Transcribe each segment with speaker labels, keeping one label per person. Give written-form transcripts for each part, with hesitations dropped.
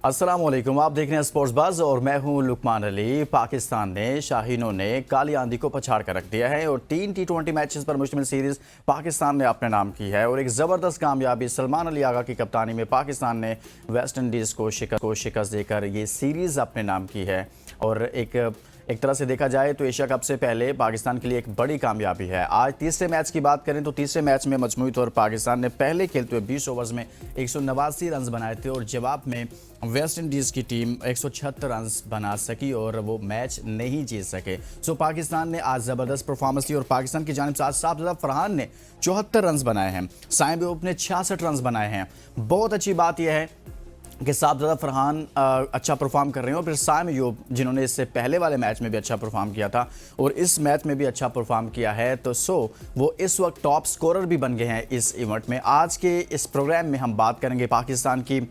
Speaker 1: अस्सलामुअलैकुम, आप देख रहे हैं स्पोर्ट्स बज़ और मैं हूं लुकमान अली। पाकिस्तान ने शाहीनों ने काली आंधी को पछाड़ कर रख दिया है और 3 T20 मैचेस पर मुश्तमिल सीरीज पाकिस्तान ने अपने नाम की है और एक ज़बरदस्त कामयाबी सलमान अली आगा की कप्तानी में पाकिस्तान ने वेस्ट इंडीज़ को शिकस्त देकर ये सीरीज़ अपने नाम की है। और एक तरह से देखा जाए तो एशिया कप से पहले पाकिस्तान के लिए एक बड़ी कामयाबी है। आज तीसरे मैच की बात करें तो तीसरे मैच में मजमूई तौर पर पाकिस्तान ने पहले खेलते हुए 20 ओवर्स में 189 रन बनाए थे और जवाब में वेस्ट इंडीज़ की टीम 176 रन बना सकी और वो मैच नहीं जीत सके। सो पाकिस्तान ने आज ज़बरदस्त परफॉर्मेंस दी और पाकिस्तान की जानिब से आज साहब फरहान ने 74 रन बनाए हैं, साइम अयूब ने 66 रन बनाए हैं। बहुत अच्छी बात यह है कि साहबजादा फरहान अच्छा परफॉर्म कर रहे हैं और फिर साइम अयूब जिन्होंने इससे पहले वाले मैच में भी अच्छा परफॉर्म किया था और इस मैच में भी अच्छा परफॉर्म किया है, तो वो इस वक्त टॉप स्कोरर भी बन गए हैं इस इवेंट में। आज के इस प्रोग्राम में हम बात करेंगे पाकिस्तान की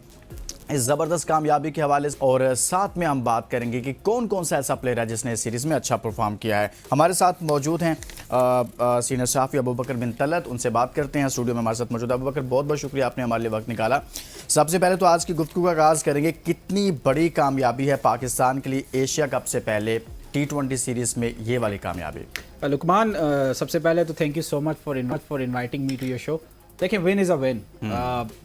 Speaker 1: इस ज़बरदस्त कामयाबी के हवाले से और साथ में हम बात करेंगे कि कौन कौन सा ऐसा प्लेयर है जिसने इस सीरीज़ में अच्छा परफॉर्म किया है। हमारे साथ मौजूद हैं सीनियर सहाफ़ी अबू बकर बिन तलत, उनसे बात करते हैं। स्टूडियो में हमारे साथ मौजूद अबू बकर, बहुत बहुत शुक्रिया आपने हमारे लिए वक्त निकाला। सबसे पहले तो आज की गुफ्तगू का आगाज़ करेंगे, कितनी बड़ी कामयाबी है पाकिस्तान के लिए एशिया कप से पहले T20 सीरीज़ में ये वाली कामयाबी?
Speaker 2: लुकमान, सबसे पहले तो thank you so much for inviting me to your show. देखिए, विन इज़ अ विन।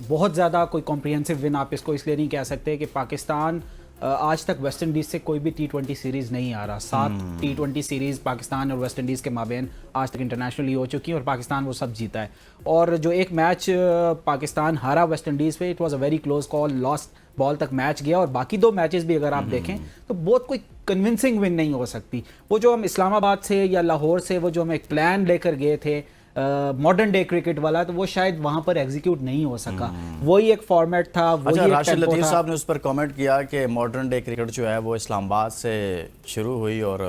Speaker 2: बहुत ज़्यादा कोई कॉम्प्रिहेंसिव विन आप इसको इसलिए नहीं कह सकते कि पाकिस्तान आज तक वेस्ट इंडीज़ से कोई भी T20 सीरीज़ नहीं आ रहा। 7 T20 सीरीज़ पाकिस्तान और वेस्ट इंडीज़ के माबेन आज तक इंटरनेशनली हो चुकी हैं और पाकिस्तान वो सब जीता है। और जो एक मैच पाकिस्तान हारा वेस्ट इंडीज़ पे, it was a very close call, lost ball तक मैच गया। और बाकी 2 मैचेस भी अगर आप देखें तो बहुत कोई कन्विंसिंग विन नहीं हो सकती। वो जो हम इस्लामाबाद से या लाहौर से वो जो हम एक प्लान लेकर गए थे मॉडर्न डे क्रिकेट वाला, तो वो शायद वहां पर एग्जीक्यूट नहीं हो सका। वही एक फॉर्मेट था, वही एक
Speaker 1: राशिद
Speaker 2: टेम्पो
Speaker 1: लतीफ़
Speaker 2: था।
Speaker 1: साहब ने उस पर कमेंट किया कि मॉडर्न डे क्रिकेट जो है वो इस्लामाबाद से शुरू हुई और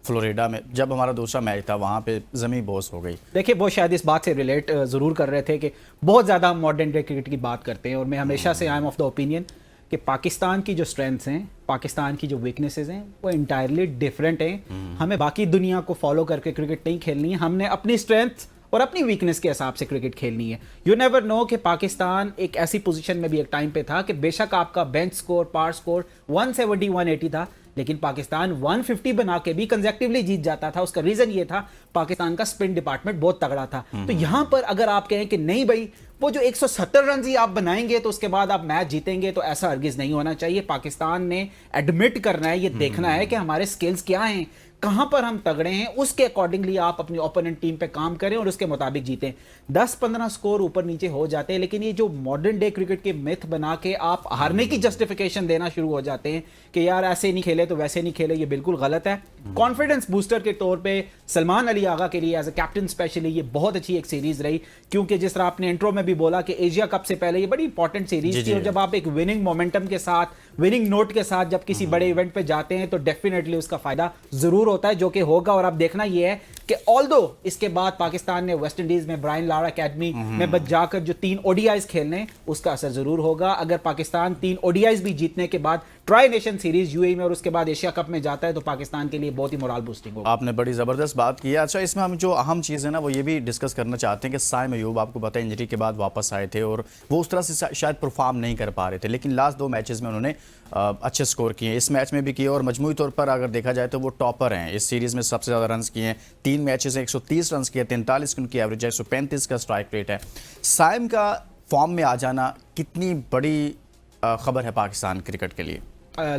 Speaker 1: फ्लोरिडा में जब हमारा दूसरा मैच था वहाँ पे ज़मीं बोस हो गई।
Speaker 2: देखिए, वो शायद इस बात से रिलेट ज़रूर कर रहे थे कि बहुत ज़्यादा हम मॉडर्न डे क्रिकेट की बात करते हैं और मैं हमेशा से I am of the opinion कि पाकिस्तान की जो स्ट्रेंथ्स हैं, पाकिस्तान की जो वीकनेसेस हैं, वो इंटायरली डिफरेंट हैं। हमें बाकी दुनिया को फॉलो करके क्रिकेट नहीं खेलनी है, हमने अपनी स्ट्रेंथ और अपनी वीकनेस के हिसाब से क्रिकेट खेलनी है। यू नेवर नो कि पाकिस्तान एक ऐसी पोजीशन में भी एक टाइम पे था कि बेशक आपका बेंच स्कोर, पार स्कोर 170 180 था, लेकिन पाकिस्तान 150 बना के भी कंसेक्टिवली जीत जाता था। उसका रीजन ये था पाकिस्तान का स्पिन डिपार्टमेंट बहुत तगड़ा था। तो यहां पर अगर आप कहें कि नहीं भाई वो जो 170 रन ही आप बनाएंगे तो उसके बाद आप मैच जीतेंगे, तो ऐसा हरगिज नहीं होना चाहिए। पाकिस्तान ने एडमिट करना है, ये देखना है कि हमारे स्किल्स क्या हैं, कहां पर हम तगड़े हैं, उसके अकॉर्डिंगली आप अपनी ओपोनेंट टीम पे काम करें और उसके मुताबिक जीतें। 10-15 स्कोर ऊपर नीचे हो जाते हैं, लेकिन ये जो मॉडर्न डे क्रिकेट के मिथ बना के आप हारने की जस्टिफिकेशन देना शुरू हो जाते हैं कि यार ऐसे नहीं खेले तो वैसे नहीं खेले, ये बिल्कुल गलत है। कॉन्फिडेंस बूस्टर के तौर पे सलमान अली आगा के लिए एज अ कैप्टन स्पेशली ये बहुत अच्छी एक सीरीज रही, क्योंकि जिस तरह आपने इंट्रो में भी बोला कि एशिया कप से पहले ये बड़ी इंपॉर्टेंट सीरीज थी और जब आप एक विनिंग मोमेंटम के साथ, विनिंग नोट के साथ जब किसी बड़े इवेंट पे जाते हैं तो डेफिनेटली उसका फायदा जरूर होता है, जो कि होगा। और आप देखना ये है कि ऑल्दो इसके बाद पाकिस्तान ने वेस्ट इंडीज में ब्रायन लारा अकेडमी में जाकर जो 3 ODIs खेलने, उसका असर जरूर होगा। अगर पाकिस्तान 3 ODIs भी जीतने के बाद ट्राई नेशन सीरीज यूएई में और उसके बाद एशिया कप में जाता है तो पाकिस्तान के लिए बहुत ही मोरल बूस्टिंग होगा।
Speaker 1: आपने बड़ी ज़बरदस्त बात की है। अच्छा, इसमें हम जो अहम चीज़ है ना वो ये भी डिस्कस करना चाहते हैं कि साइम अयूब आपको पता है इंजरी के बाद वापस आए थे और वो उस तरह से शायद परफॉर्म नहीं कर पा रहे थे, लेकिन लास्ट 2 मैचेस में उन्होंने अच्छे स्कोर किए, इस मैच में भी किए और मजमूई तौर पर अगर देखा जाए तो वो टॉपर हैं इस सीरीज़ में, सबसे ज़्यादा रन किए हैं। 3 मैचेस 130 रन किए, 43 की उनकी एवरेज है, 135 का स्ट्राइक रेट है। साइम का फॉर्म में आ जाना कितनी बड़ी खबर है पाकिस्तान क्रिकेट के लिए?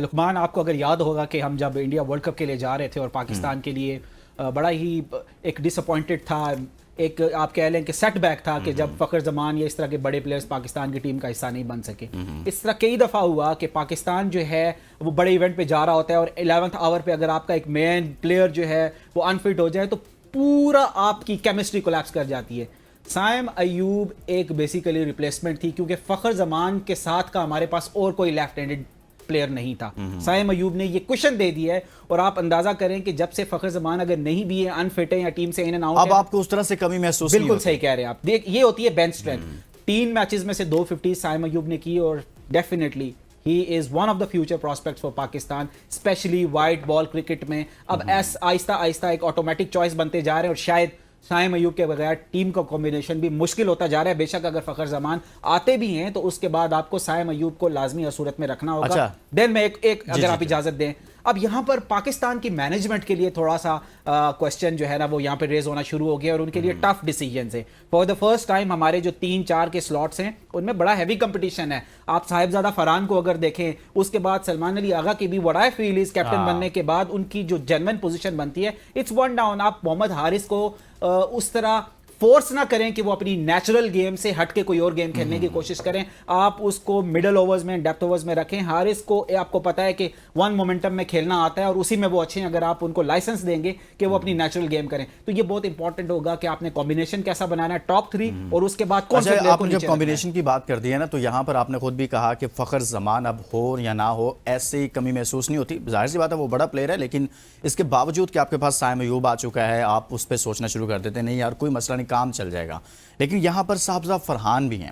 Speaker 2: लुकमान, आपको अगर याद होगा कि हम जब इंडिया वर्ल्ड कप के लिए जा रहे थे और पाकिस्तान के लिए बड़ा ही एक डिसअपॉइंटेड था, एक आप कह लें कि सेटबैक था कि जब फ़खर जमान या इस तरह के बड़े प्लेयर्स पाकिस्तान की टीम का हिस्सा नहीं बन सके। इस तरह कई दफ़ा हुआ कि पाकिस्तान जो है वो बड़े इवेंट पे जा रहा होता है और 11th आवर पे अगर आपका एक मेन प्लेयर जो है वो अनफिट हो जाए तो पूरा आपकी केमिस्ट्री कोलैप्स कर जाती है। साइम अयूब एक बेसिकली रिप्लेसमेंट थी, क्योंकि फ़खर जमान के साथ का हमारे पास और कोई लेफ्ट हैंडेड प्लेयर नहीं था। साइम अयूब ने ये क्वेश्चन दे दिया है और आप अंदाजा करें कि जब से फ़खर जमान अगर नहीं भी है, अनफिट है या टीम से इन एंड आउट,
Speaker 1: अब आपको उस तरह से कमी महसूस नहीं होती?
Speaker 2: बिल्कुल सही कह रहे हैं आप। देख, ये होती है बेंच स्ट्रेंथ। 3 मैचेस में से 250 साइम अयूब ने की और definitely he is one of the future prospects for Pakistan, specially white ball cricket में। अब आहिस्ता आहिस्ता एक ऑटोमेटिक चॉइस बनते जा रहे हैं और शायद शाहिन अयूब के बगैर टीम का कॉम्बिनेशन भी मुश्किल होता जा रहा है। बेशक अगर फखर जमान आते भी हैं तो उसके बाद आपको शाहिन अयूब को लाजमी सूरत में रखना होगा।
Speaker 1: अच्छा।
Speaker 2: देन मैं एक अगर आप
Speaker 1: जी।
Speaker 2: इजाजत दें, अब यहाँ पर पाकिस्तान की मैनेजमेंट के लिए थोड़ा सा क्वेश्चन जो है ना वो यहाँ पे रेज होना शुरू हो गया और उनके लिए टफ डिसीजन है। फॉर द फर्स्ट टाइम हमारे जो 3-4 के स्लॉट्स हैं उनमें बड़ा हैवी कंपटीशन है। आप साहिबजादा फरहान को अगर देखें, उसके बाद सलमान अली आगा की भी what I feel is captain बनने के बाद उनकी जो जेन्युइन पोजीशन बनती है इट्स वन डाउन। आप मोहम्मद हारिस को उस तरह फोर्स ना करें कि वो अपनी नेचुरल गेम से हट के कोई और गेम खेलने की कोशिश करें। आप उसको मिडल ओवर्स में, डेप्थ ओवर्स में रखें। हारिस को आपको पता है कि वन मोमेंटम में खेलना आता है और उसी में वो अच्छे हैं। अगर आप उनको लाइसेंस देंगे कि वो अपनी नेचुरल गेम करें तो ये बहुत इंपॉर्टेंट होगा कि आपने कॉम्बिनेशन कैसा बनाना है टॉप 3 और उसके बाद कौन से प्लेयर को
Speaker 1: आपने जब
Speaker 2: नीचे
Speaker 1: कॉम्बिनेशन की बात कर दी है ना, तो यहाँ पर आपने खुद भी कहा कि फखर जमान अब हो या ना हो ऐसी कमी महसूस नहीं होती। जाहिर सी बात है वो बड़ा प्लेयर है, लेकिन इसके बावजूद कि आपके पास शाहिन अयूब आ चुका है, आप उस पर सोचना शुरू कर देते नहीं यार कोई मसला नहीं, काम चल जाएगा। लेकिन यहाँ पर साहिबजादा फरहान भी हैं।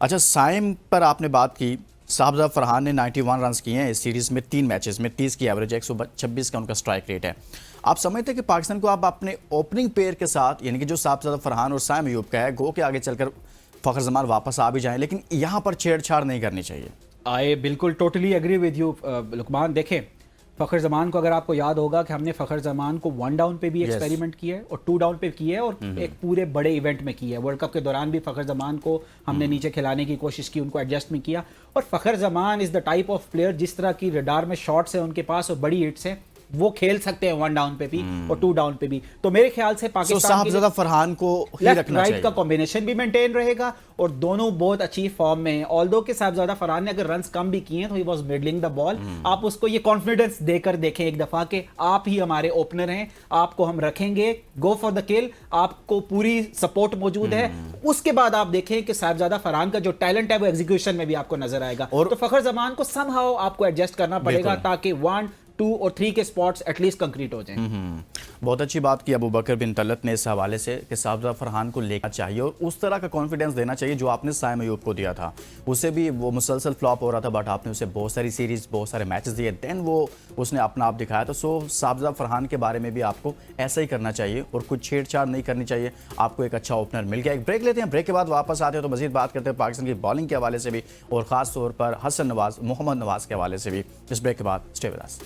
Speaker 1: अच्छा, साइम पर आपने बात की। साहिबजादा फरहान ने 91 रन किए हैं इस सीरीज़ में 3 मैचेस में, 30 की एवरेज है, 126 का उनका स्ट्राइक रेट है। आप समझते हैं कि पाकिस्तान को आप अपने ओपनिंग पेयर के साथ, यानी कि जो साहिबजादा फरहान और शाहिन अयूब का है, गो के आगे चलकर फखर जमान वापस आ भी जाएं, लेकिन यहाँ पर छेड़छाड़ नहीं करनी चाहिए।
Speaker 2: आई बिल्कुल totally agree with you Luqman. देखें, फखर जमान को अगर आपको याद होगा कि हमने फखर जमान को 1 डाउन पे भी एक्सपेरिमेंट किया है और 2 डाउन पे किया है और एक पूरे बड़े इवेंट में किया है। वर्ल्ड कप के दौरान भी फखर जमान को हमने नीचे खिलाने की कोशिश की, उनको एडजस्ट में किया। और Fakhar Zaman is the type of player जिस तरह की रडार में शॉट्स है उनके पास और बड़ी हिट्स हैं, वो खेल सकते हैं 1 डाउन पे भी और 2 डाउन पे भी। तो मेरे ख्याल से पाकिस्तान
Speaker 1: साहिबजादा फरहान को ही
Speaker 2: लेफ्ट
Speaker 1: रखना
Speaker 2: राइट
Speaker 1: चाहिए।
Speaker 2: का कॉम्बिनेशन भी मेंटेन रहेगा और दोनों बहुत अच्छी फॉर्म में हैं। ऑल्दो के साहिबजादा फरहान ने अगर रन्स कम भी किए हैं तो he was middling the ball. आप उसको ये कॉन्फिडेंस देकर देखें एक दफा कि आप ही हमारे ओपनर हैं, आपको हम रखेंगे, गो फॉर द किल, आपको पूरी सपोर्ट मौजूद है। उसके बाद आप देखें कि साहिबजादा फरहान का जो टैलेंट है वो एग्जीक्यूशन में भी आपको नजर आएगा।
Speaker 1: और
Speaker 2: तो फखर जमान को समहाउ आपको एडजस्ट करना पड़ेगा ताकि 1, 2 और 3 के स्पॉट्स एटलीस्ट कंक्रीट हो जाएं।
Speaker 1: बहुत अच्छी बात की अबू बकर बिन तलत ने इस हवाले से कि साहिबजादा फरहान को लेना चाहिए और उस तरह का कॉन्फिडेंस देना चाहिए जो आपने शाहिन अयूब को दिया था। उससे भी वो मुसलसल फ्लॉप हो रहा था, बट आपने उसे बहुत सारी सीरीज, बहुत सारे मैचेस दिए, देन वो उसने अपना आप दिखाया। तो साहिबजादा फरहान के बारे में भी आपको ऐसा ही करना चाहिए और कुछ छेड़छाड़ नहीं करनी चाहिए। आपको एक अच्छा ओपनर मिल गया। एक ब्रेक लेते हैं, ब्रेक के बाद वापस आते हैं तो मजीद बात करते हैं पाकिस्तान की बॉलिंग के हवाले से भी और ख़ास तौर पर हसन नवाज, मोहम्मद नवाज के हवाले से भी। इस ब्रेक के बाद स्टे विद अस।